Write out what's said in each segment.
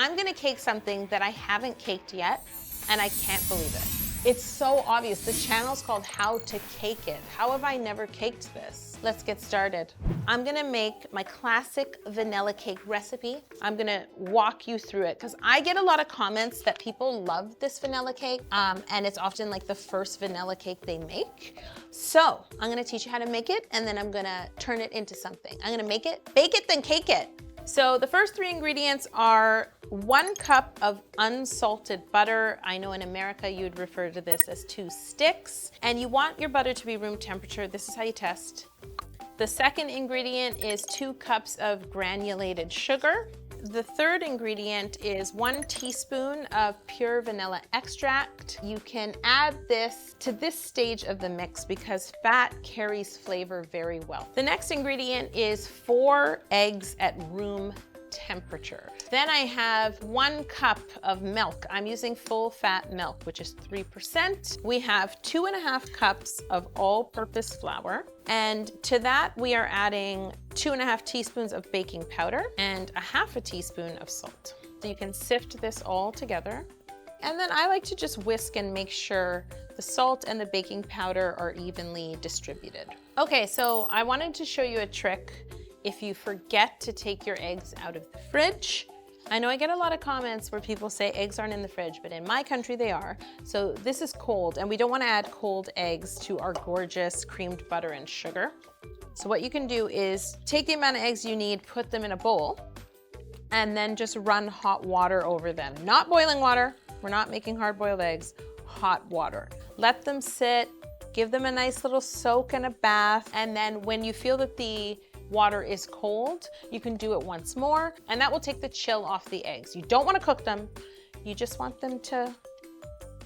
I'm gonna cake something that I haven't caked yet, and I can't believe it. It's so obvious. The channel's called How to Cake It. How have I never caked this? Let's get started. I'm gonna make my classic vanilla cake recipe. I'm gonna walk you through it because I get a lot of comments that people love this vanilla cake, and it's often like the first vanilla cake they make. So I'm gonna teach you how to make it, and then I'm gonna turn it into something. I'm gonna make it, bake it, then cake it. So the first 3 ingredients are 1 cup of unsalted butter. I know in America you'd refer to this as 2 sticks. And you want your butter to be room temperature. This is how you test. The second ingredient is 2 cups of granulated sugar. The third ingredient is 1 teaspoon of pure vanilla extract. You can add this to this stage of the mix because fat carries flavor very well. The next ingredient is 4 eggs at room temperature. Then I have 1 cup of milk. I'm using full fat milk, which is 3%. We have 2.5 cups of all-purpose flour. And to that, we are adding 2.5 teaspoons of baking powder and 1/2 teaspoon of salt. So you can sift this all together. And then I like to just whisk and make sure the salt and the baking powder are evenly distributed. Okay, so I wanted to show you a trick if you forget to take your eggs out of the fridge. I know I get a lot of comments where people say eggs aren't in the fridge, but in my country they are. So this is cold, and we don't want to add cold eggs to our gorgeous creamed butter and sugar. So what you can do is take the amount of eggs you need, put them in a bowl, and then just run hot water over them. Not boiling water. We're not making hard-boiled eggs. Hot water. Let them sit, give them a nice little soak and a bath, and then when you feel that the water is cold, you can do it once more, and that will take the chill off the eggs. You don't want to cook them. You just want them to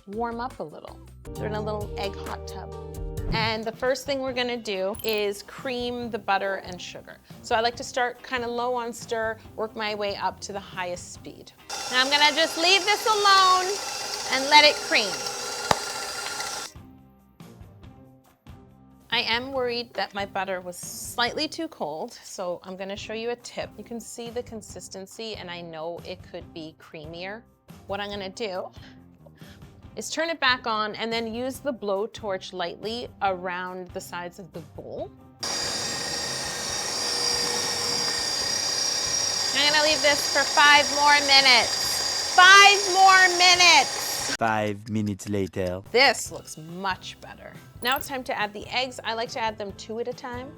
warm up a little. They're in a little egg hot tub. And the first thing we're gonna do is cream the butter and sugar. So I like to start kind of low on stir, work my way up to the highest speed. Now I'm gonna just leave this alone and let it cream. I am worried that my butter was slightly too cold, so I'm gonna show you a tip. You can see the consistency, and I know it could be creamier. What I'm gonna do is turn it back on and then use the blowtorch lightly around the sides of the bowl. I'm gonna leave this for 5 more minutes. 5 more minutes! 5 minutes later. This looks much better. Now it's time to add the eggs. I like to add them 2 at a time.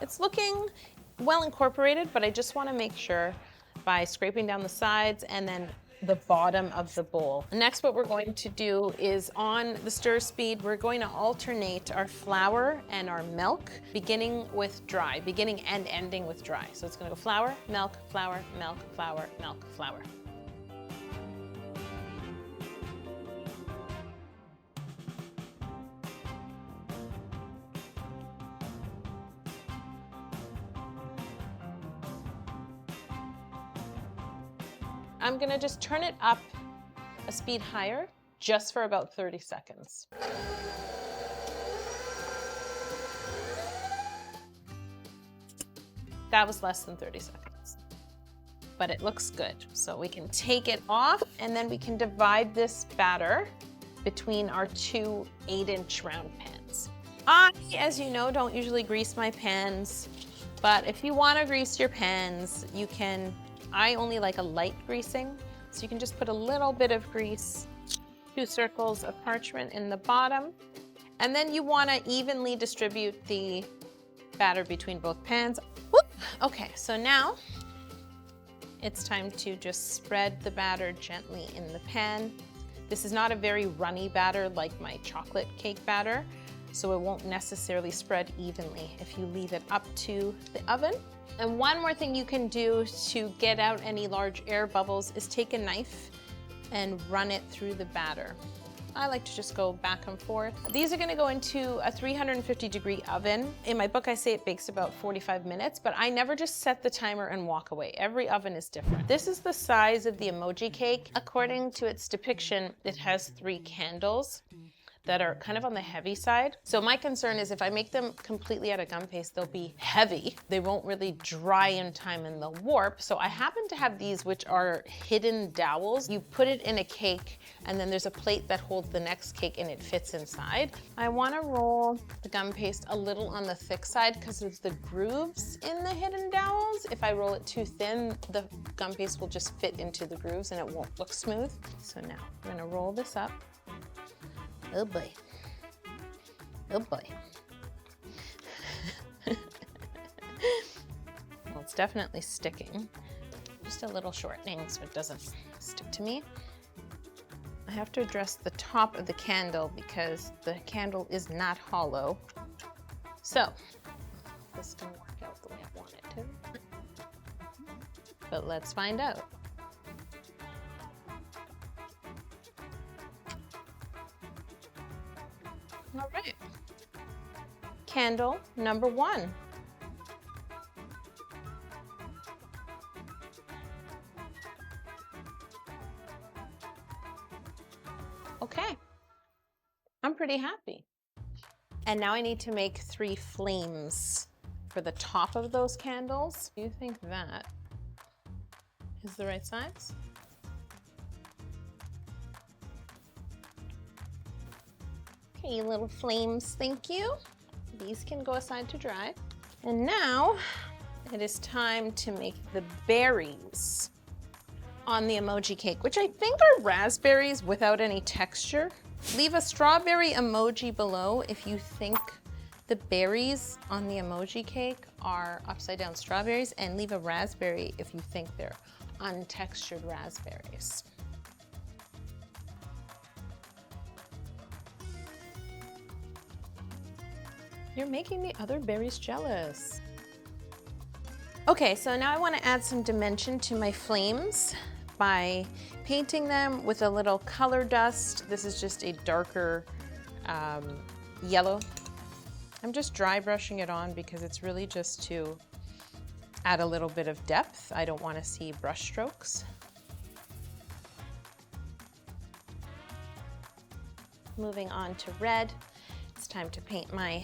It's looking well incorporated, but I just want to make sure by scraping down the sides and then the bottom of the bowl. Next, what we're going to do is on the stir speed, we're going to alternate our flour and our milk, beginning with dry, beginning and ending with dry. So it's gonna go flour, milk, flour, milk, flour, milk, flour. I'm gonna just turn it up a speed higher, just for about 30 seconds. That was less than 30 seconds, but it looks good. So we can take it off, and then we can divide this batter between our 2 8-inch round pans. I, as you know, don't usually grease my pans, but if you wanna grease your pans, you can. I only like a light greasing, so you can just put a little bit of grease, 2 circles of parchment in the bottom, and then you want to evenly distribute the batter between both pans. Whoop. Okay, so now it's time to just spread the batter gently in the pan. This is not a very runny batter like my chocolate cake batter, so it won't necessarily spread evenly if you leave it up to the oven. And one more thing you can do to get out any large air bubbles is take a knife and run it through the batter. I like to just go back and forth. These are gonna go into a 350-degree oven. In my book, I say it bakes about 45 minutes, but I never just set the timer and walk away. Every oven is different. This is the size of the emoji cake. According to its depiction, it has 3 candles. that are kind of on the heavy side. So my concern is if I make them completely out of gum paste, they'll be heavy. They won't really dry in time and they'll warp. So I happen to have these, which are hidden dowels. You put it in a cake and then there's a plate that holds the next cake and it fits inside. I wanna roll the gum paste a little on the thick side because of the grooves in the hidden dowels. If I roll it too thin, the gum paste will just fit into the grooves and it won't look smooth. So now I'm gonna roll this up. Oh boy. Oh boy. Well, it's definitely sticking. Just a little shortening so it doesn't stick to me. I have to address the top of the candle because the candle is not hollow. So, this didn't work out the way I want it to. But let's find out. All right. Candle number 1. Okay, I'm pretty happy. And now I need to make 3 flames for the top of those candles. Do you think that is the right size? Okay, little flames, thank you. These can go aside to dry. And now it is time to make the berries on the emoji cake, which I think are raspberries without any texture. Leave a strawberry emoji below if you think the berries on the emoji cake are upside down strawberries, and leave a raspberry if you think they're untextured raspberries. You're making the other berries jealous. Okay, so now I want to add some dimension to my flames by painting them with a little color dust. This is just a darker yellow. I'm just dry brushing it on because it's really just to add a little bit of depth. I don't want to see brush strokes. Moving on to red, it's time to paint my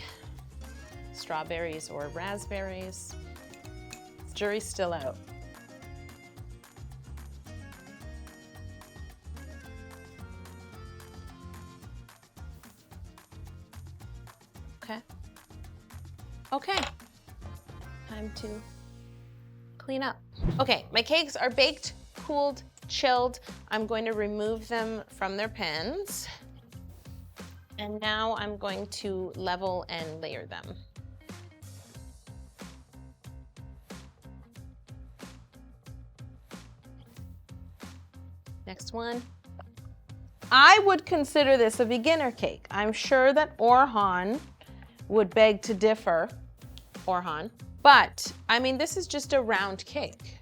strawberries or raspberries. The jury's still out. Okay. Okay. Time to clean up. Okay, my cakes are baked, cooled, chilled. I'm going to remove them from their pans. And now I'm going to level and layer them. Next one. I would consider this a beginner cake. I'm sure that Orhan would beg to differ, Orhan. But, I mean, this is just a round cake.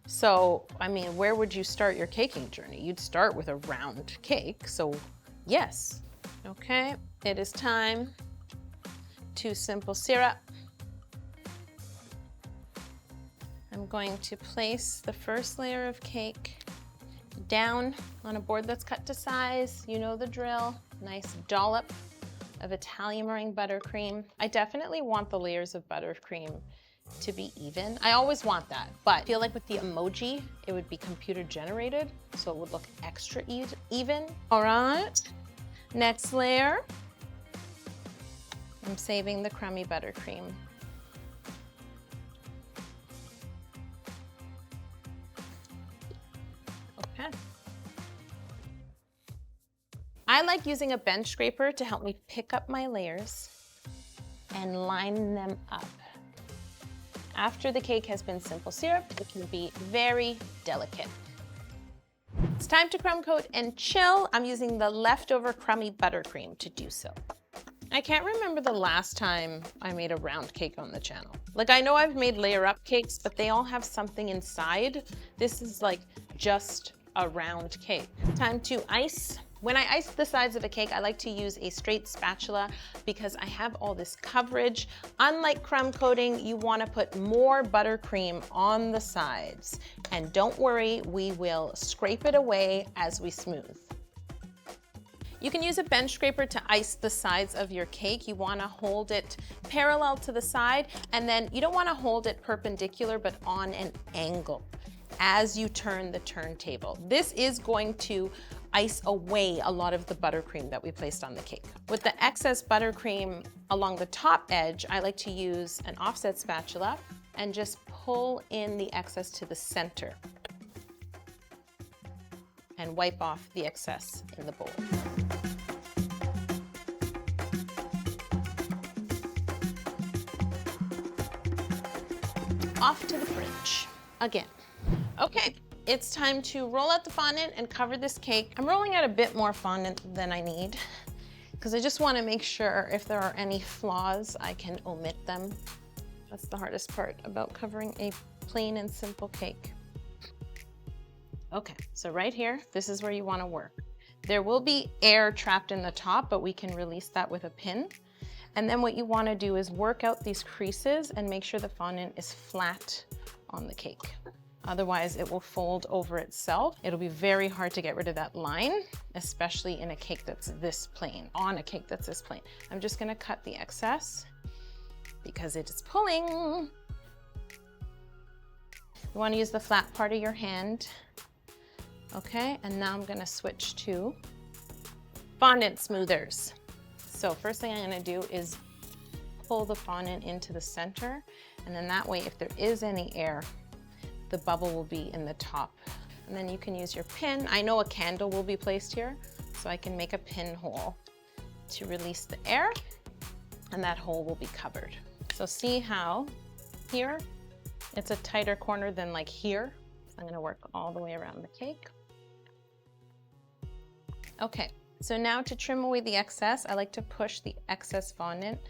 So, I mean, where would you start your caking journey? You'd start with a round cake, so yes. Okay, it is time to simple syrup. I'm going to place the first layer of cake down on a board that's cut to size. You know the drill. Nice dollop of Italian meringue buttercream. I definitely want the layers of buttercream to be even. I always want that, but I feel like with the emoji, it would be computer generated, so it would look extra even. All right, next layer. I'm saving the crummy buttercream. Okay. I like using a bench scraper to help me pick up my layers and line them up. After the cake has been simple syrup, it can be very delicate. It's time to crumb coat and chill. I'm using the leftover crummy buttercream to do so. I can't remember the last time I made a round cake on the channel. Like, I know I've made layer up cakes, but they all have something inside. This is like just a round cake. Time to ice. When I ice the sides of a cake, I like to use a straight spatula because I have all this coverage. Unlike crumb coating, you want to put more buttercream on the sides. And don't worry, we will scrape it away as we smooth. You can use a bench scraper to ice the sides of your cake. You want to hold it parallel to the side, and then you don't want to hold it perpendicular, but on an angle as you turn the turntable. This is going to ice away a lot of the buttercream that we placed on the cake. With the excess buttercream along the top edge, I like to use an offset spatula and just pull in the excess to the center and wipe off the excess in the bowl. Off to the fridge again. Okay, it's time to roll out the fondant and cover this cake. I'm rolling out a bit more fondant than I need because I just want to make sure if there are any flaws, I can omit them. That's the hardest part about covering a plain and simple cake. Okay, so right here, this is where you want to work. There will be air trapped in the top, but we can release that with a pin. And then what you want to do is work out these creases and make sure the fondant is flat on the cake. Otherwise, it will fold over itself. It'll be very hard to get rid of that line, especially in a cake that's this plain, on a cake that's this plain. I'm just gonna cut the excess because it is pulling. You wanna use the flat part of your hand. Okay, and now I'm gonna switch to fondant smoothers. So first thing I'm gonna do is pull the fondant into the center, and then that way, if there is any air, the bubble will be in the top. And then you can use your pin. I know a candle will be placed here, so I can make a pinhole to release the air, and that hole will be covered. So see how here, it's a tighter corner than like here. I'm gonna work all the way around the cake. Okay, so now to trim away the excess, I like to push the excess fondant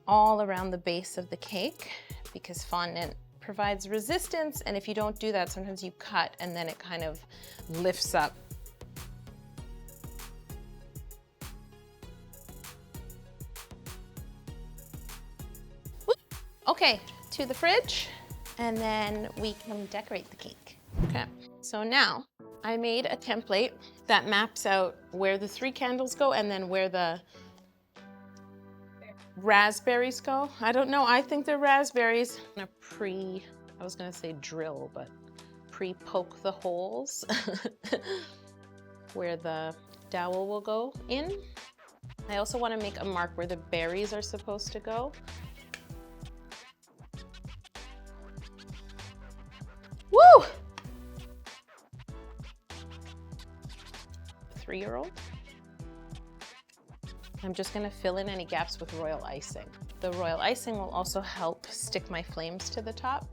all around the base of the cake because fondant provides resistance, and if you don't do that, sometimes you cut and then it kind of lifts up. Okay, to the fridge, and then we can decorate the cake. Okay, so now I made a template that maps out where the 3 candles go and then where the raspberries go. I don't know, I think they're raspberries. I'm gonna I was gonna say drill, but pre-poke the holes where the dowel will go in. I also wanna make a mark where the berries are supposed to go. Woo! 3-year-old. I'm just gonna fill in any gaps with royal icing. The royal icing will also help stick my flames to the top.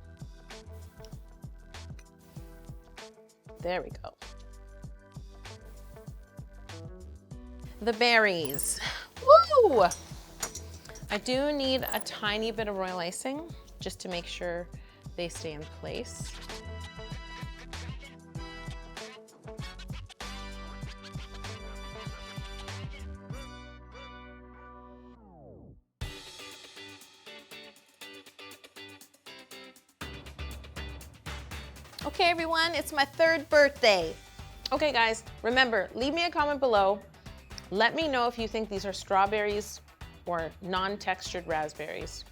There we go. The berries. Woo! I do need a tiny bit of royal icing just to make sure they stay in place. Okay everyone, it's my 3rd birthday. Okay guys, remember, leave me a comment below. Let me know if you think these are strawberries or non-textured raspberries,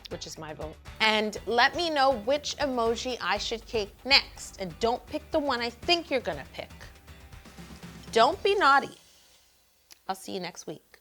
which is my vote. And let me know which emoji I should cake next. And don't pick the one I think you're gonna pick. Don't be naughty. I'll see you next week.